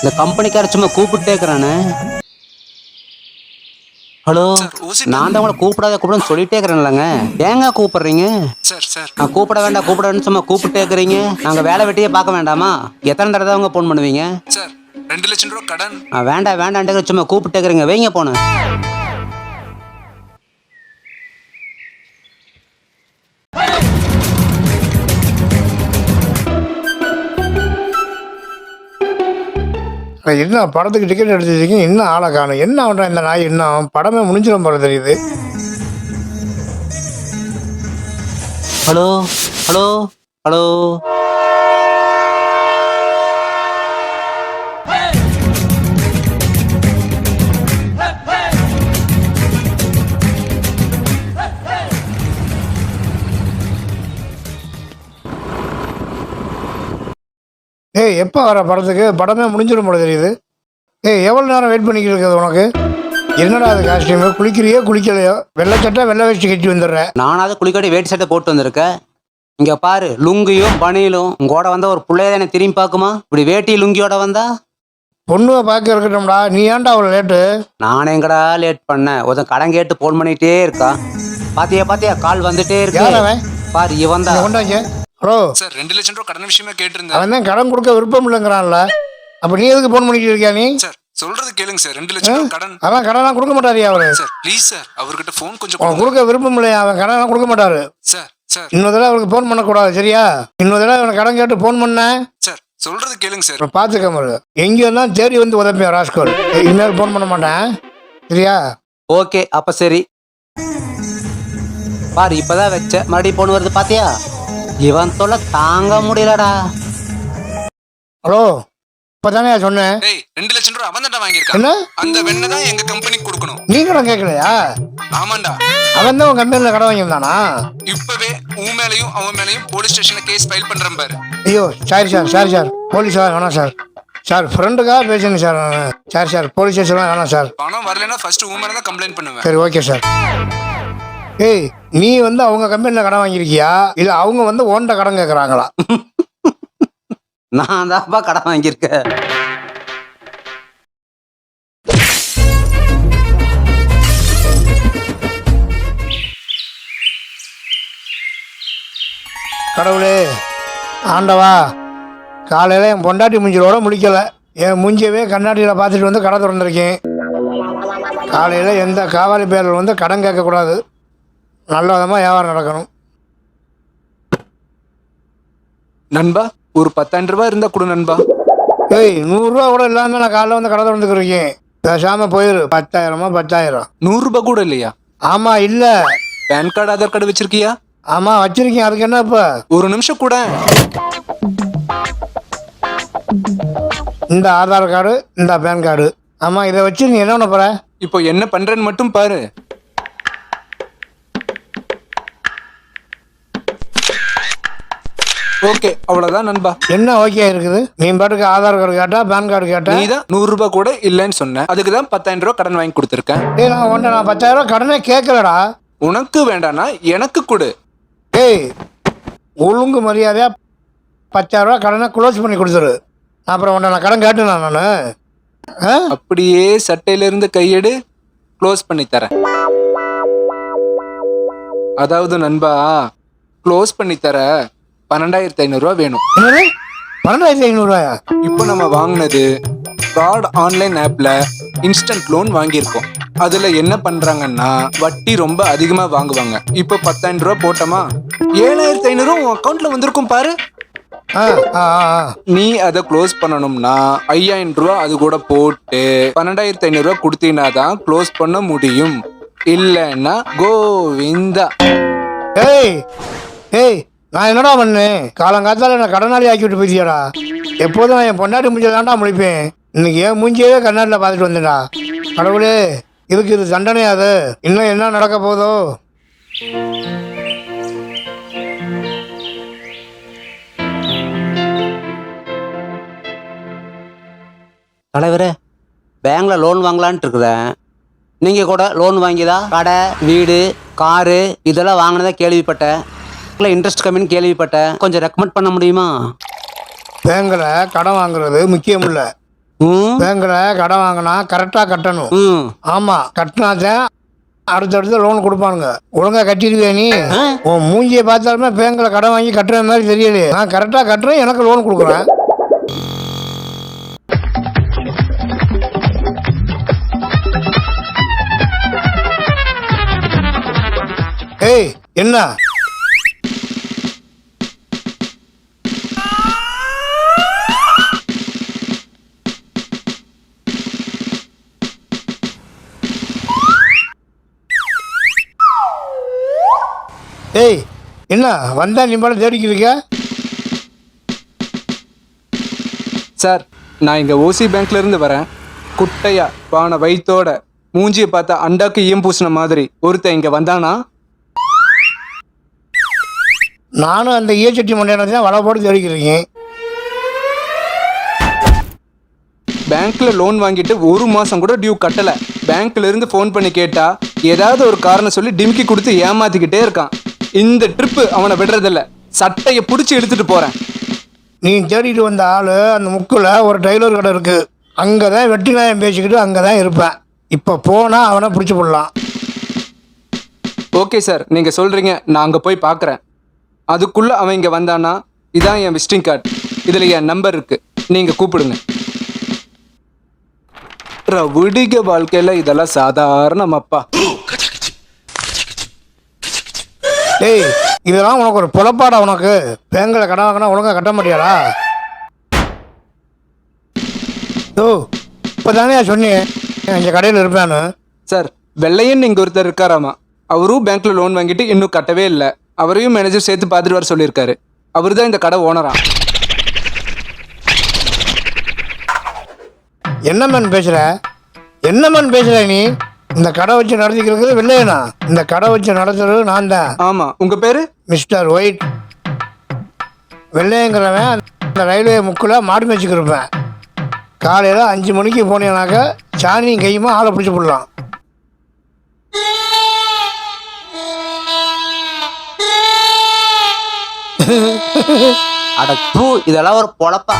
இந்த கம்பெனிக்கார சும்மா கூப்பிட்டே இருக்கிறானே. ஹலோ, நான் தான் உங்களை கூப்பிடாத சொல்லிட்டே இருக்கிறேன்லங்க. ஏங்க கூப்பிடுறீங்க? நான் கூப்பிட வேண்டாம் கூப்பிடன்னு சும்மா கூப்பிட்டே இருக்கிறீங்க. நாங்கள் வேலை வெட்டியே பார்க்க வேண்டாமா? எத்தனை தடவை அவங்க ஃபோன் பண்ணுவீங்க? சார் 2 லட்சம் ரூபா கடன். வேண்டாம் வேண்டான்ட்டு சும்மா கூப்பிட்டே இருக்கிறீங்க. வைங்க போன. என்ன படத்துக்கு டிக்கெட் எடுத்துருக்கீங்க, இன்னும் ஆளை காணும். என்ன பண்ணுறேன் இந்த நாய், இன்னும் படமே முடிஞ்சிடும் போல தெரியுது. ஹலோ ஹலோ ஹலோ, ஏய் எப்போ வர படத்துக்கு? படமே முடிஞ்சிடும் போல தெரியுது. ஏய் எவ்வளோ நேரம் வெயிட் பண்ணிக்கிட்டு இருக்குது உனக்கு? என்னடா அது காஸ்டியூமு? குளிக்கிறியோ குளிக்கலையோ? வெள்ளை சட்டை வெள்ளை வேஷ்டி கட்டி வந்துடுறேன். நானாவது குளிக்காட்டி வேட்டி சட்டை போட்டு வந்திருக்கேன். இங்க பாரு, லுங்கியும் பனியிலும் உங்களோட வந்தா ஒரு பிள்ளைய தானே திரும்பி பார்க்குமா? இப்படி வேட்டி லுங்கியோட வந்தா? பொண்ணுவை பார்க்க இருக்கட்டும்டா, நீ ஏன்டா அவ்வளோ லேட்டு? நானே எங்கடா லேட் பண்ணேன்? ஒருத்தன் கடன் கேட்டு போன் பண்ணிட்டே இருக்கா. பாத்தியா கால் வந்துட்டே இருக்கு. பாரு இவன் தான். கொண்டாங்க. ஹலோ சார் 2 லட்சம் ரூபா கடன் விஷயமா கேட்டிருந்தேன். அவன் தான் கடன் கொடுக்க விருப்பம் இல்லைங்கிறான்ல. அப்போ நீ எதுக்கு ஃபோன் பண்ணிக்கிட்டு இருக்கியா நீ? சார் சொல்றது கேளுங்க சார். 2 லட்சம் ரூபா கடன். அவன் கடனெல்லாம் கொடுக்க மாட்டாரியா அவரு? சார் ப்ளீஸ் சார், அவர்கிட்ட ஃபோன் கொஞ்சம் கொடுக்க விருப்பம் இல்லையா? அவன் கடனெல்லாம் கொடுக்க மாட்டாரு. சார் சார் இன்னொரு தடவை அவருக்கு ஃபோன் பண்ணக்கூடாது, சரியா? இன்னொரு தடவை அவனை கடன் கேட்டு ஃபோன் பண்ண சார் சொல்றது கேளுங்க சார். பார்த்துக்க மாதிரி எங்கேயும் தேடி வந்து உதப்பியா ராஸ்கோல். இனிமேல் ஃபோன் பண்ண மாட்டேன், சரியா? ஓகே அப்ப சரி. பாரு இப்பதான் வச்ச மறுபடியும் போன் வருது பாத்தியா? இவன் தொல்லை தாங்க முடியலடா. ஹலோ, இப்பதானே சொன்னேன். ஏய் 2 லட்சம் ரூபா அவன் தான் வாங்கியிருக்கான். என்ன? அந்த வெண்ணை தான் எங்க கம்பெனிக்கு கொடுக்கணும். நீ கடன் கேட்கலையா? ஆமாண்டா. அவன் தான் உன் கம்பெனியில் கடன் வாங்கியிருந்தானா? இப்பவே உன் மேலையும் அவன் மேலையும் போலீஸ் ஸ்டேஷன்ல கேஸ் ஃபைல் பண்றேன் பாரு. ஐயோ சாரி சார் போலீஸ் வேணாம் சார். சார் ஃப்ரெண்டுக்காக பேசுங்க சார். சார் போலீஸ் ஸ்டேஷன்லாம் வேணாம் சார். பணம் வரலைன்னா ஃபர்ஸ்ட் உன் மேல தான் கம்ப்ளைண்ட் பண்ணுவேன். சரி ஓகே சார். ஏய் நீ அவங்க கம்பெனியில் கடன் வாங்கியிருக்கியா இல்லை அவங்க ஓண்ட கடன் கேட்குறாங்களா? நான் தான்ப்பா கடன் வாங்கியிருக்கேன். கடவுளே ஆண்டவா, காலையில் என் பொண்டாட்டி மூஞ்சிலோட முடிக்கலை. என் மூஞ்சியவே கண்ணாடியில் பார்த்துட்டு கடை திறந்துருக்கேன். காலையில் எந்த காவாலி பேரில் கடன் கேட்கக்கூடாது. நல்ல விதமாக வியாபாரம் நடக்கணும். நண்பா ஒரு 10,000 ரூபாய் இருந்தா கொடு நண்பா. ஏய் 100 ரூபா கூட இல்லாம நான் காலைல கடை திறந்துருக்கேன். பேசாம போயிரு. 10,000 10,000. 100 ரூபாய் கூட இல்லையா? ஆமா இல்ல. பேன் கார்டு ஆதார் கார்டு வச்சிருக்கியா? ஆமா வச்சிருக்கேன். அதுக்கு என்ன இப்ப? ஒரு நிமிஷம் கூட. இந்த ஆதார் கார்டு, இந்த பேன் கார்டு. ஆமா இதை வச்சு நீ என்ன பண்ண போற? இப்போ என்ன பண்றேன்னு மட்டும் பாரு. ஓகே அவ்வளவுதான் நண்பா. என்ன ஓகே இருக்குது? நீ பாட்டுக்கு ஆதார் கார்டு கேட்டா பேன் கார்டு கேட்டா. நீ தான் 100 ரூபாய் கூட இல்லைன்னு சொன்ன. அதுக்கு தான் 10,000 ரூபாய் கடன் வாங்கி கொடுத்துருக்கேன். ஏய் நான் 10,000 ரூபாய் கடனே கேட்கலடா. உனக்கு வேண்டானா எனக்கு கொடு. ஏய் ஒழுங்கு மரியாதையா 10,000 ரூபாய் கடனை க்ளோஸ் பண்ணி கொடுத்துரு. அப்புறம் நான் கடன் கேட்டேனா நானு? அப்படியே சட்டையில இருந்து கையெடு, க்ளோஸ் பண்ணி தரேன். அதாவது நண்பா க்ளோஸ் பண்ணி தர 12,500 ரூபாய் வேணும். 12,500 ரூபாயா? இப்போ நம்ம வாங்கினது கார்டு ஆன்லைன் ஆப்ல இன்ஸ்டன்ட் லோன் வாங்கியிருக்கோம். அதுல என்ன பண்றாங்கன்னா வட்டி ரொம்ப அதிகமா வாங்குவாங்க. இப்போ 10,000 ரூபாய் போட்டோமா 7,500 உன் அக்கௌண்ட்ல வந்திருக்கும் பாரு. நீ அதை க்ளோஸ் பண்ணணும்னா 5,000 ரூபாய் அது கூட போட்டு 12,500 ரூபாய் கொடுத்தீங்கன்னா தான் க்ளோஸ் பண்ண முடியும். இல்லைன்னா கோவிந்தா. ஏய் ஏய் நான் என்னடா பண்ணேன்? காலங்காத்தால என்ன கடனாளி ஆக்கி விட்டு போயிட்டியாடா. எப்போதும் நான் என் பொண்டாட்டி மூஞ்சில தான்டா முழிப்பேன். இன்னைக்கு ஏன் மூஞ்சியவே கண்ணாடியில் பார்த்துட்டு வந்துடா. கடவுளே இதுக்கு இது தண்டனையாது. இன்னும் என்ன நடக்க போதோ? தலைவரே பேங்க்ல லோன் வாங்கலான்ட்டு இருக்கிறேன். நீங்க கூட லோன் வாங்கிதா கடை வீடு காரு இதெல்லாம் வாங்கினதா கேள்விப்பட்டேன். இன்ட்ரெஸ்ட் கம்மின்னு கேள்விப்பட்டேன். கொஞ்சம் ரெக்கமெண்ட் பண்ண முடியுமா? பேங்கில் கடன் வாங்குறது முக்கியம் இல்லை, ம் பேங்க்ல கடன் வாங்கினா கரெக்டாக கட்டணும். ம் ஆமாம், கட்டினாதான் அடுத்தடுத்து லோன் கொடுப்பானுங்க. ஒழுங்கா கட்டிடுவே நீ. உன் மூஞ்சியை பார்த்தாலுமே பேங்க்ல கடன் வாங்கி கட்டுற மாதிரி தெரியலையே. நான் கரெக்டாக கட்டுறேன், எனக்கு லோன் கொடுக்குறேன். ஏய் என்ன? ஏய் என்ன வந்தா நீ மேலே தேடிக்கிறீங்க? சார், நான் இங்க ஓசி பேங்க்ல இருந்து வரேன். குட்டையா பானை வயித்தோட மூஞ்சியை பார்த்தா அண்டாக்கு ஈயம் பூசின மாதிரி ஒருத்தன் இங்க வந்தானா? நானும் அந்த ஈயச்சட்டி மண்டையான தான் வலை போட்டு தேடிக்கிறீங்க. பேங்க்ல லோன் வாங்கிட்டு 1 மாசம் கூட டியூ கட்டல. பேங்க்ல இருந்து ஃபோன் பண்ணி கேட்டா ஏதாவது ஒரு காரணம் சொல்லி டிமிக்கி கொடுத்து ஏமாத்திக்கிட்டே இருக்கான். இந்த ட்ரிப்பு அவனை விடுறதில்ல. சட்டையை பிடிச்சி எடுத்துட்டு போறேன். நீ தேடிட்டு வந்த ஆள் அந்த முக்கில் ஒரு டைலர் கடை இருக்கு, அங்கே தான் வெட்டி நாயம் பேசிக்கிட்டு அங்கே தான் இருப்பேன். இப்போ போனால் அவனை பிடிச்சி போடலாம். ஓகே சார், நீங்க சொல்றீங்க, நான் அங்க போய் பார்க்கறேன். அதுக்குள்ள அவன் இங்க வந்தானா இதான் என் விசிட்டிங் கார்டு. இதுல என் நம்பர் இருக்கு, நீங்க கூப்பிடுங்க. விடிக வாழ்க்கையில இதெல்லாம் சாதாரணமாப்பா. டேய், இதெல்லாம் உனக்கு ஒரு புலப்பாடா? உனக்கு பேங்கில் கடன் வாங்கினா ஒழுங்காக கட்ட மாட்டியாடா? ஓ, இப்போ தானே சொன்னேன் இந்த கடையில் இருப்பேன்னு. சார், வெள்ளையன் இங்க ஒருத்தர் இருக்காராமா. அவரும் பேங்க்ல லோன் வாங்கிட்டு இன்னும் கட்டவே இல்லை. அவரையும் மேனேஜர் சேர்த்து பார்த்துட்டு வர சொல்லியிருக்காரு. அவரு தான் இந்த கடை ஓனரா. என்னமன் பேசுகிற? என்னமன் பேசுகிற நீ? இந்த கடை வச்சு நடத்திக்கிறது வெள்ளையனா? இந்த கடை வச்சு நடத்துறது நான் தான். ஆமா, உங்க பேரு? Mister white. வெள்ளையங்கிறவன் அந்த ரயில்வே முக்கில் மாடு மேய்ச்சிக்கு இருப்பேன். காலையில் 5 மணிக்கு போனீங்கன்னாக்க சாணியும் கையுமா ஆளை பிடிச்சி போடலாம். அட தூ, இதெல்லாம் ஒரு பொழப்பா?